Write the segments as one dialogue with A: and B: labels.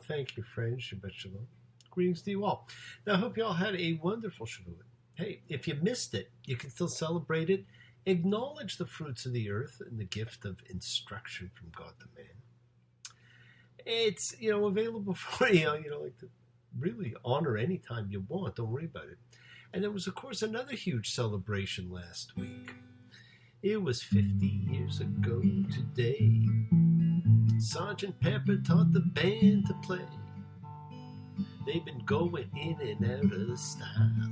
A: Thank you, friend. Shabbat Shalom. Greetings to you all. Now, I hope you all had a wonderful Shavuot. Hey, if you missed it, you can still celebrate it. Acknowledge the fruits of the earth and the gift of instruction from God the man. It's, available for you, like to really honor any time you want. Don't worry about it. And there was, of course, another huge celebration last week. It was 50 years ago today. Sergeant Pepper taught the band to play. They've been going in and out of style,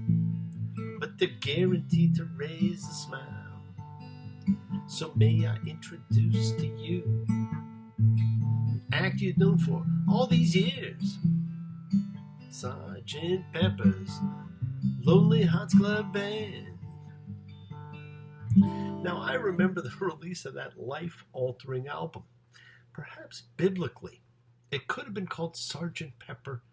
A: but they're guaranteed to raise a smile. So may I introduce to you an act you've known for all these years. Sergeant Pepper's Lonely Hearts Club Band. Now, I remember the release of that life-altering album. Perhaps biblically, it could have been called Sergeant Pepper,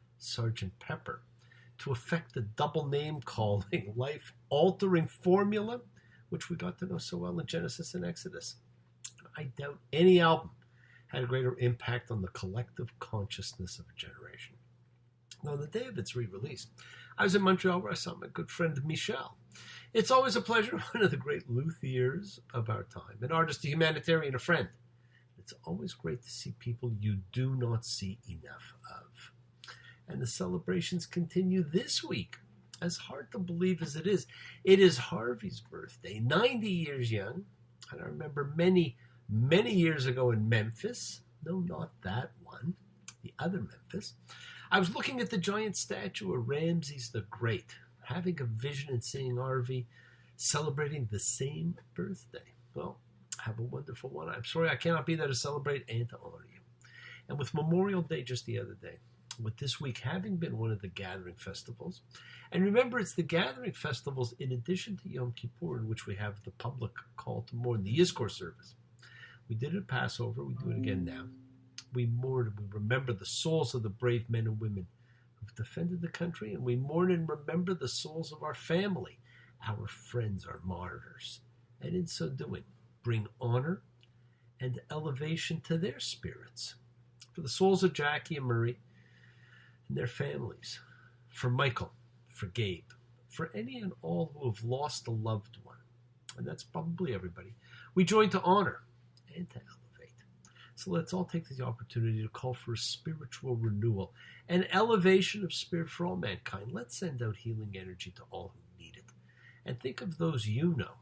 A: to affect the double name calling, life-altering formula, which we got to know so well in Genesis and Exodus. I doubt any album had a greater impact on the collective consciousness of a generation. Now, on the day of its re-release, I was in Montreal where I saw my good friend Michel. It's always a pleasure, one of the great luthiers of our time, an artist, a humanitarian, a friend. It's always great to see people you do not see enough of. And the celebrations continue this week. As hard to believe as it is Harvey's birthday, 90 years young. And I remember many, many years ago in Memphis, no, not that one, the other Memphis, I was looking at the giant statue of Ramses the Great, having a vision and seeing Harvey celebrating the same birthday. Well, have a wonderful one. I'm sorry I cannot be there to celebrate and to honor you. And with Memorial Day just the other day, with this week having been one of the gathering festivals, and remember it's the gathering festivals in addition to Yom Kippur, in which we have the public call to mourn, the Yizkor service. We did it at Passover, we do it again now. We mourn and we remember the souls of the brave men and women who've defended the country, and we mourn and remember the souls of our family, our friends, our martyrs. And in so doing, bring honor and elevation to their spirits. For the souls of Jackie and Murray and their families, for Michael, for Gabe, for any and all who have lost a loved one, and that's probably everybody, we join to honor and to elevate. So let's all take the opportunity to call for a spiritual renewal, an elevation of spirit for all mankind. Let's send out healing energy to all who need it. And think of those you know,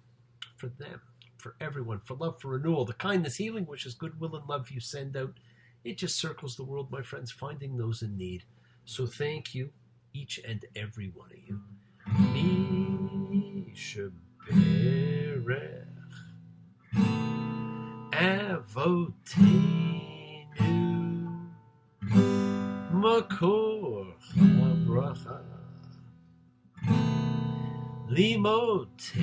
A: for them, for everyone, for love, for renewal, the kindness, healing, wishes, goodwill, and love you send out. It just circles the world, my friends, finding those in need. So thank you, each and every one of you. Mi sheberech avotenu makor habracha limotenu,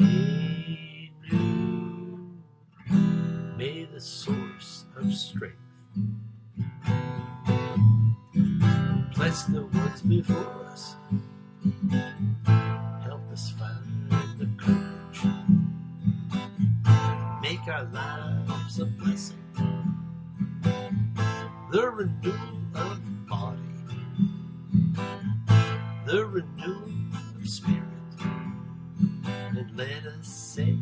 A: may the source of strength bless the ones before us, help us find the courage, make our lives a blessing, the renewal of body, the renewal of spirit, and let us say,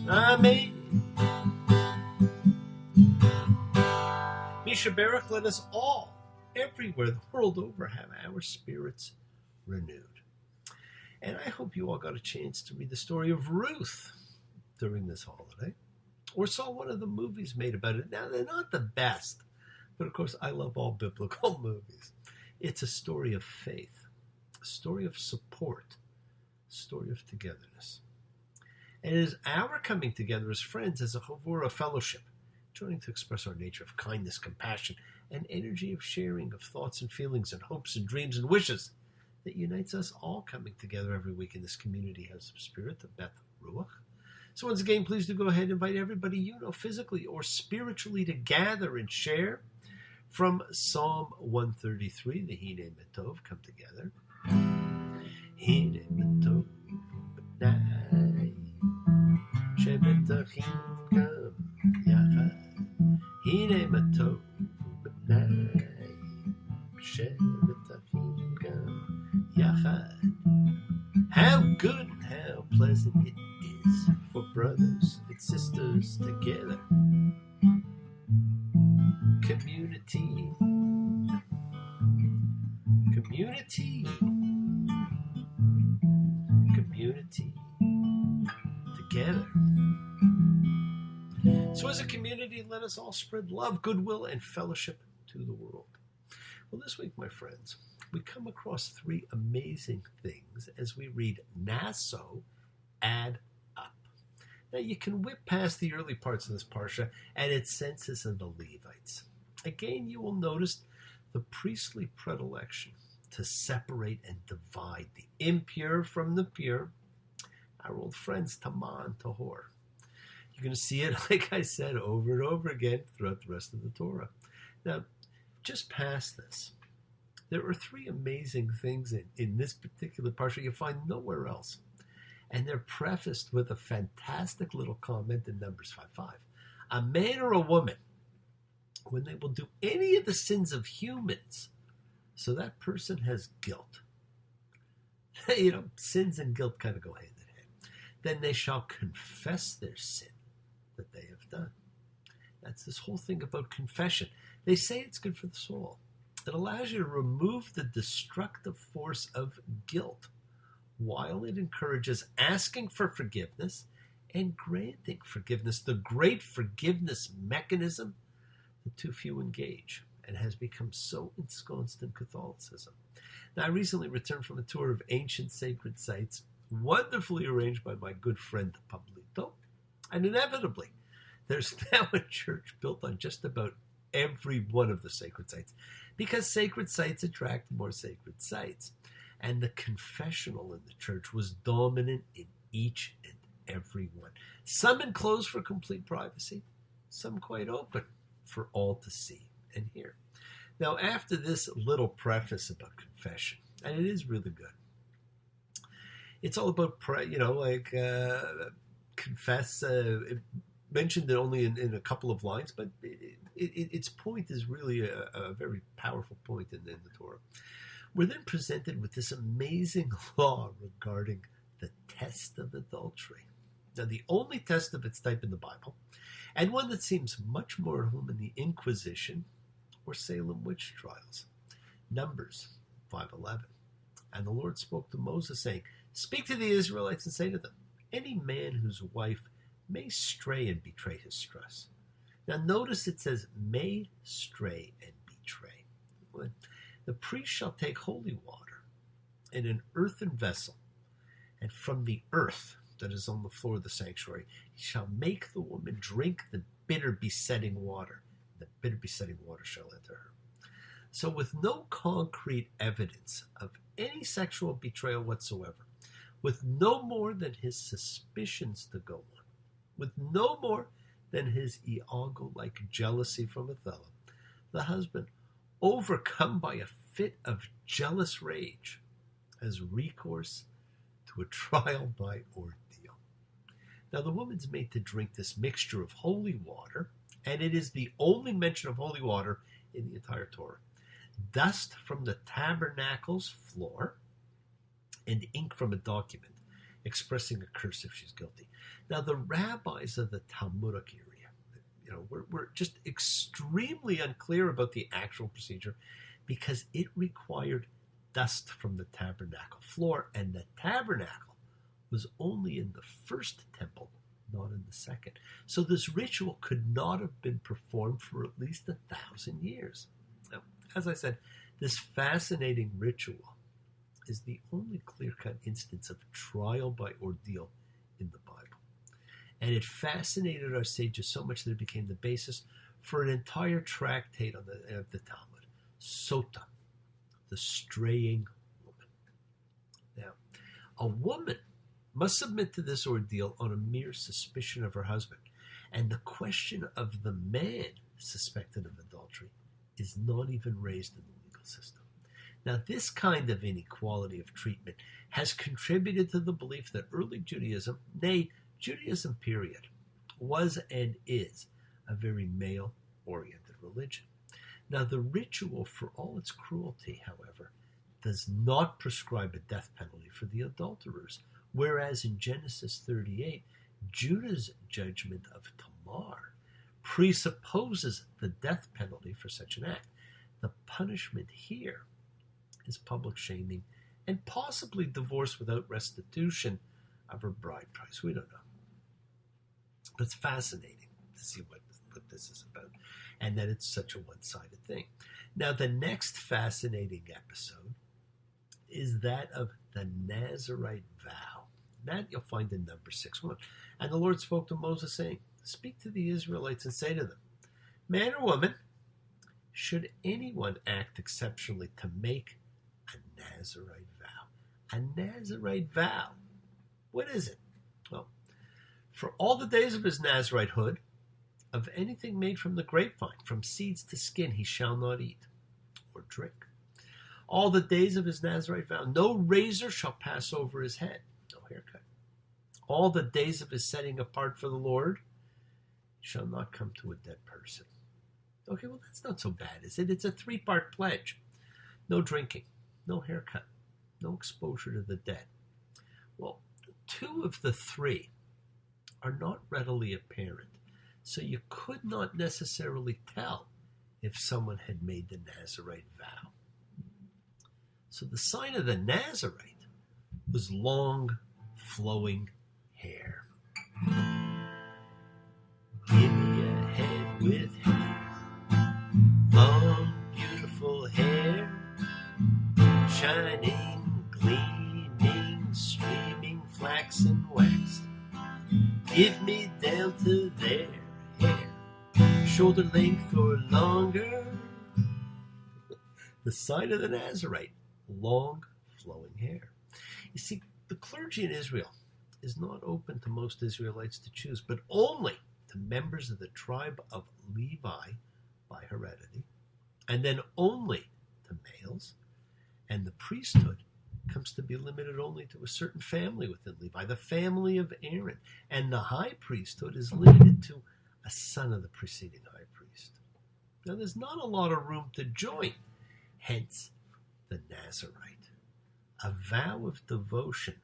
A: Amen. Misha Baruch, let us all, everywhere the world over, have our spirits renewed. And I hope you all got a chance to read the story of Ruth during this holiday, or saw one of the movies made about it. Now, they're not the best, but of course, I love all biblical movies. It's a story of faith, a story of support, a story of togetherness. And it is our coming together as friends, as a chavura fellowship, joining to express our nature of kindness, compassion, and energy of sharing of thoughts and feelings and hopes and dreams and wishes that unites us all coming together every week in this community house of spirit, the Beth Ruach. So once again, please do go ahead and invite everybody you know physically or spiritually to gather and share from Psalm 133, the Hine Matov, come together. Hine Matov, Benai, Shebetachim Kam Yachad. Hine Matov, שניים שבט אחים גם יחד. How good and how pleasant it is for brothers and sisters together. Community. Community. Community. Together. So as a community, let us all spread love, goodwill, and fellowship to the world. Well, this week, my friends, we come across three amazing things as we read Nasso, add up. Now, you can whip past the early parts of this parsha and its census of the Levites. Again, you will notice the priestly predilection to separate and divide the impure from the pure, our old friends Tamah and Tahor. You're going to see it, like I said, over and over again throughout the rest of the Torah. Now, just past this, there are three amazing things in this particular parsha you find nowhere else. And they're prefaced with a fantastic little comment in Numbers 5:5. A man or a woman, when they will do any of the sins of humans, so that person has guilt. Sins and guilt kind of go hand in hand. Then they shall confess their sin that they have done. That's this whole thing about confession. They say it's good for the soul. It allows you to remove the destructive force of guilt, while it encourages asking for forgiveness and granting forgiveness, the great forgiveness mechanism that too few engage and has become so ensconced in Catholicism. Now, I recently returned from a tour of ancient sacred sites, wonderfully arranged by my good friend Pablito, and inevitably, there's now a church built on just about every one of the sacred sites, because sacred sites attract more sacred sites. And the confessional in the church was dominant in each and every one. Some enclosed for complete privacy, some quite open for all to see and hear. Now, after this little preface about confession, and it is really good, it's all about, confess. It mentioned it only in a couple of lines, but its point is really a very powerful point in the Torah. We're then presented with this amazing law regarding the test of adultery. Now, the only test of its type in the Bible, and one that seems much more at home in the Inquisition or Salem witch trials. Numbers 5:11. And the Lord spoke to Moses, saying, "Speak to the Israelites and say to them, any man whose wife may stray and betray his trust." Now notice it says, may stray and betray. The priest shall take holy water in an earthen vessel, and from the earth that is on the floor of the sanctuary, he shall make the woman drink the bitter besetting water. The bitter besetting water shall enter her. So with no concrete evidence of any sexual betrayal whatsoever, with no more than his suspicions to go on, with no more than his Iago-like jealousy from Othello, the husband, overcome by a fit of jealous rage, has recourse to a trial by ordeal. Now, the woman's made to drink this mixture of holy water, and it is the only mention of holy water in the entire Torah. Dust from the tabernacle's floor and ink from a document expressing a curse if she's guilty. Now, the rabbis of the Talmudic area, we're just extremely unclear about the actual procedure because it required dust from the tabernacle floor, and the tabernacle was only in the first temple, not in the second. So this ritual could not have been performed for at least 1,000 years. Now, as I said, this fascinating ritual is the only clear-cut instance of trial by ordeal in the Bible. And it fascinated our sages so much that it became the basis for an entire tractate on the Talmud, Sota, the straying woman. Now, a woman must submit to this ordeal on a mere suspicion of her husband, and the question of the man suspected of adultery is not even raised in the legal system. Now, this kind of inequality of treatment has contributed to the belief that early Judaism, nay, Judaism period, was and is a very male-oriented religion. Now, the ritual, for all its cruelty, however, does not prescribe a death penalty for the adulterers, whereas in Genesis 38, Judah's judgment of Tamar presupposes the death penalty for such an act. The punishment here is public shaming and possibly divorce without restitution of her bride price. We don't know. It's fascinating to see what this is about, and that it's such a one-sided thing. Now, the next fascinating episode is that of the Nazirite vow. That you'll find in Numbers 6:1. And the Lord spoke to Moses, saying, "Speak to the Israelites and say to them, man or woman, should anyone act exceptionally to make a Nazirite vow?" A Nazirite vow. What is it? Well, for all the days of his Naziritehood, of anything made from the grapevine, from seeds to skin, he shall not eat or drink. All the days of his Nazirite vow, no razor shall pass over his head, no haircut. All the days of his setting apart for the Lord shall not come to a dead person. Okay, well, that's not so bad, is it? It's a 3-part pledge. No drinking, no haircut, no exposure to the dead. Well, 2 of the 3 are not readily apparent, so you could not necessarily tell if someone had made the Nazirite vow. So the sign of the Nazirite was long, flowing hair. Give me a head with hair, long, beautiful hair, shining, gleaming, streaming, flaxen, waxen. Give me down to there hair, shoulder length or longer. The sign of the Nazirite, long, flowing hair. You see, the clergy in Israel is not open to most Israelites to choose, but only to members of the tribe of Levi by heredity, and then only to males, and the priesthood comes to be limited only to a certain family within Levi, the family of Aaron, and the high priesthood is limited to a son of the preceding high priest. Now, there's not a lot of room to join, hence the Nazirite, a vow of devotion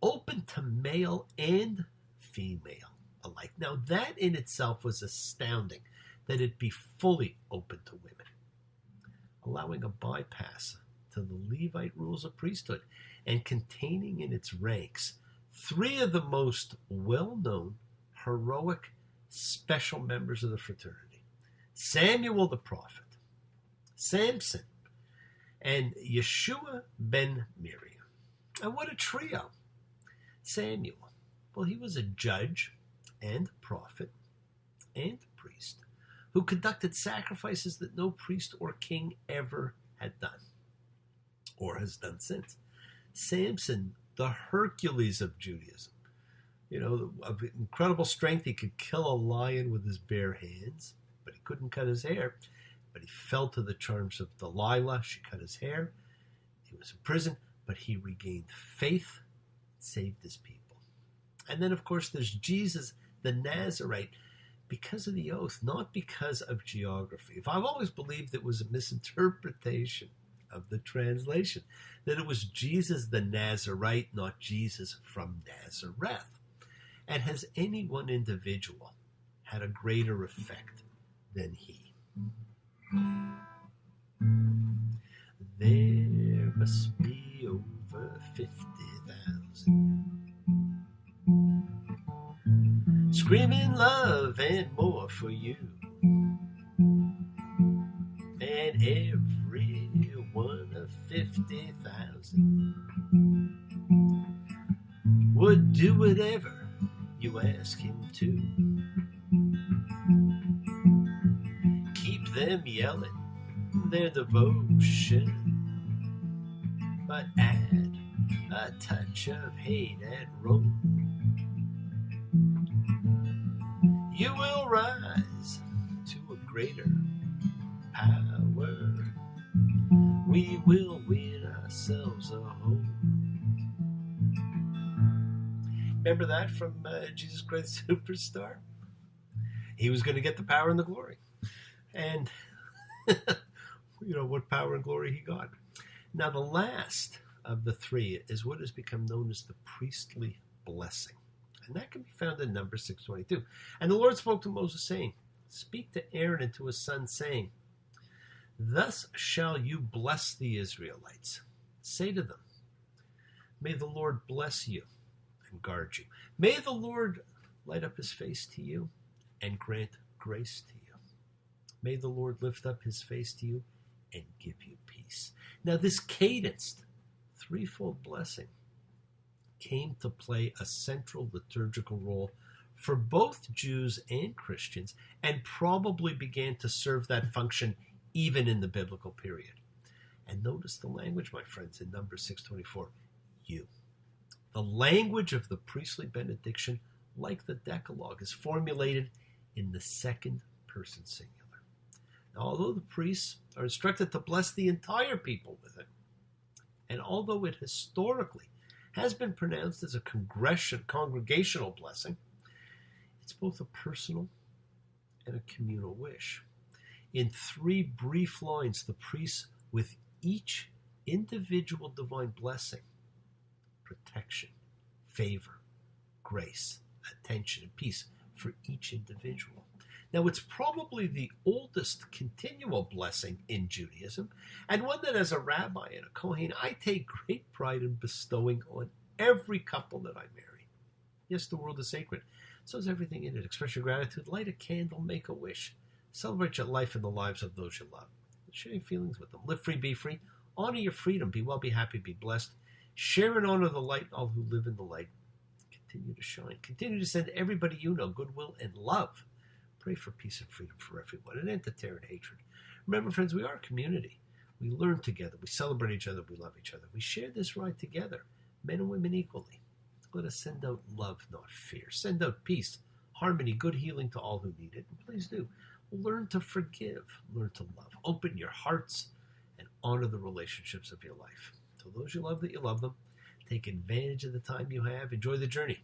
A: open to male and female alike. Now, that in itself was astounding, that it be fully open to women, allowing a bypass to the Levite rules of priesthood and containing in its ranks 3 of the most well-known, heroic, special members of the fraternity: Samuel the prophet, Samson, and Yeshua ben Miriam. And what a trio! Samuel, well, he was a judge and prophet and priest who conducted sacrifices that no priest or king ever had done or has done since. Samson, the Hercules of Judaism, of incredible strength. He could kill a lion with his bare hands, but he couldn't cut his hair. But he fell to the charms of Delilah. She cut his hair. He was in prison, but he regained faith, saved his people. And then, of course, there's Jesus, the Nazirite, because of the oath, not because of geography. I've always believed it was a misinterpretation of the translation, that it was Jesus the Nazirite, not Jesus from Nazareth. And has any one individual had a greater effect than he? There must be over 50,000 screaming love and more for you, and every one of 50,000 would do whatever you ask him to. Keep them yelling their devotion, but add a touch of hate and Rome. You will rise to a greater power. We will win ourselves a home. Remember that from Jesus Christ Superstar? He was going to get the power and the glory. And what power and glory he got. Now, the last of the three is what has become known as the priestly blessing. And that can be found in Numbers 6:22. And the Lord spoke to Moses, saying, speak to Aaron and to his sons, saying, thus shall you bless the Israelites. Say to them, may the Lord bless you and guard you. May the Lord light up his face to you and grant grace to you. May the Lord lift up his face to you and give you peace. Now, this cadenced threefold blessing came to play a central liturgical role for both Jews and Christians, and probably began to serve that function even in the biblical period. And notice the language, my friends, in Numbers 6:24, you. The language of the priestly benediction, like the Decalogue, is formulated in the second person singular. Now, although the priests are instructed to bless the entire people with it, and although it historically has been pronounced as a congregational blessing, it's both a personal and a communal wish. In 3 brief lines, the priests, with each individual divine blessing, protection, favor, grace, attention, and peace for each individual. Now, it's probably the oldest continual blessing in Judaism, and one that as a rabbi and a Kohen, I take great pride in bestowing on every couple that I marry. Yes, the world is sacred. So is everything in it. Express your gratitude, light a candle, make a wish. Celebrate your life and the lives of those you love. Share your feelings with them. Live free, be free. Honor your freedom. Be well, be happy, be blessed. Share and honor the light, all who live in the light. Continue to shine. Continue to send everybody you know goodwill and love. Pray for peace and freedom for everyone, and end to terror and hatred. Remember, friends, we are a community. We learn together. We celebrate each other. We love each other. We share this ride together, men and women equally. Let us send out love, not fear. Send out peace, harmony, good healing to all who need it. And please do. Learn to forgive. Learn to love. Open your hearts and honor the relationships of your life. To those you love, that you love them. Take advantage of the time you have. Enjoy the journey.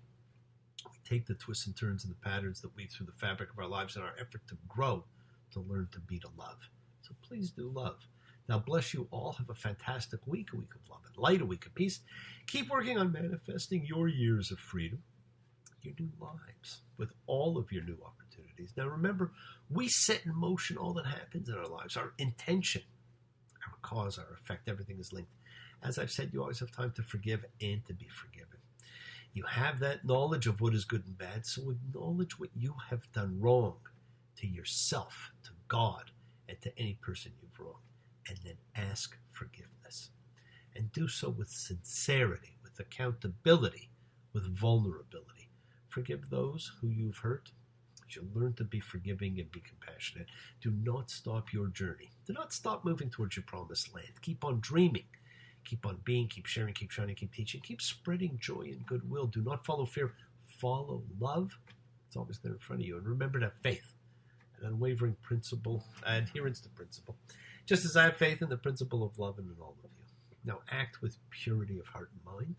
A: We take the twists and turns and the patterns that weave through the fabric of our lives in our effort to grow, to learn to be to love. So please do love. Now bless you all. Have a fantastic week, a week of love and light, a week of peace. Keep working on manifesting your years of freedom, your new lives, with all of your new opportunities. Now remember, we set in motion all that happens in our lives. Our intention, our cause, our effect, everything is linked. As I've said, you always have time to forgive and to be forgiven. You have that knowledge of what is good and bad, so acknowledge what you have done wrong to yourself, to God, and to any person you've wronged, and then ask forgiveness. And do so with sincerity, with accountability, with vulnerability. Forgive those who you've hurt. As you learn to be forgiving and be compassionate, do not stop your journey. Do not stop moving towards your promised land. Keep on dreaming. Keep on being, keep sharing, keep shining, keep teaching, keep spreading joy and goodwill. Do not follow fear. Follow love. It's always there in front of you. And remember to have faith, an unwavering principle, adherence to principle. Just as I have faith in the principle of love and in all of you. Now act with purity of heart and mind.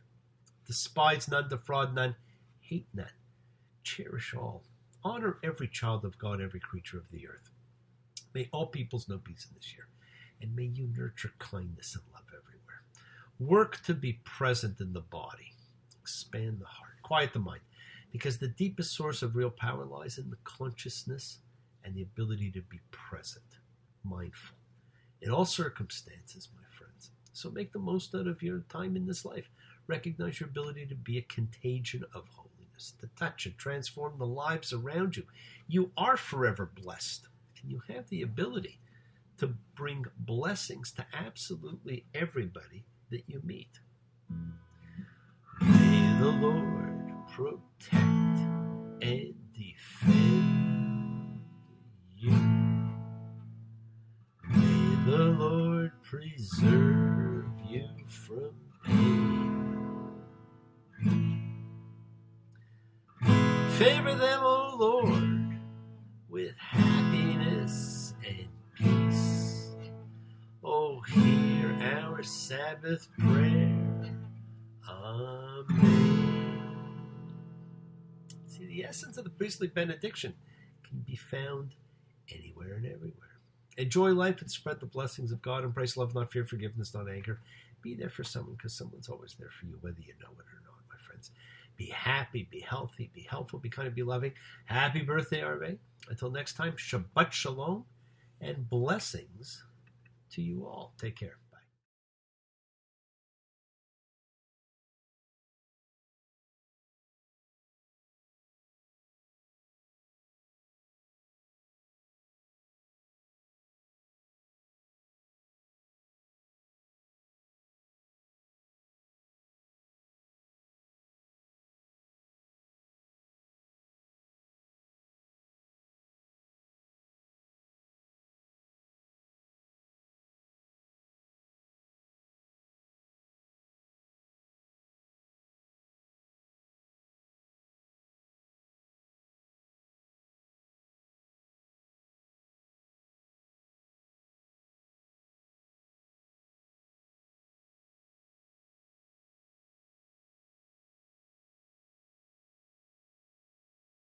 A: Despise none, defraud none, hate none. Cherish all. Honor every child of God, every creature of the earth. May all peoples know peace in this year. And may you nurture kindness and love everywhere. Work to be present in the body. Expand the heart. Quiet the mind. Because the deepest source of real power lies in the consciousness and the ability to be present, mindful, in all circumstances, my friends. So make the most out of your time in this life. Recognize your ability to be a contagion of holiness, to touch and transform the lives around you. You are forever blessed, and you have the ability to bring blessings to absolutely everybody that you meet. May the Lord protect and defend you. May the Lord preserve you from pain. Favor them, O Lord, with happiness and peace. Oh, hear our Sabbath prayer. Amen. See, the essence of the priestly benediction can be found anywhere and everywhere. Enjoy life and spread the blessings of God. Embrace love, not fear, forgiveness, not anger. Be there for someone because someone's always there for you, whether you know it or not, my friends. Be happy, be healthy, be helpful, be kind, be loving. Happy birthday, Arve. Until next time, Shabbat Shalom and blessings to you all. Take care.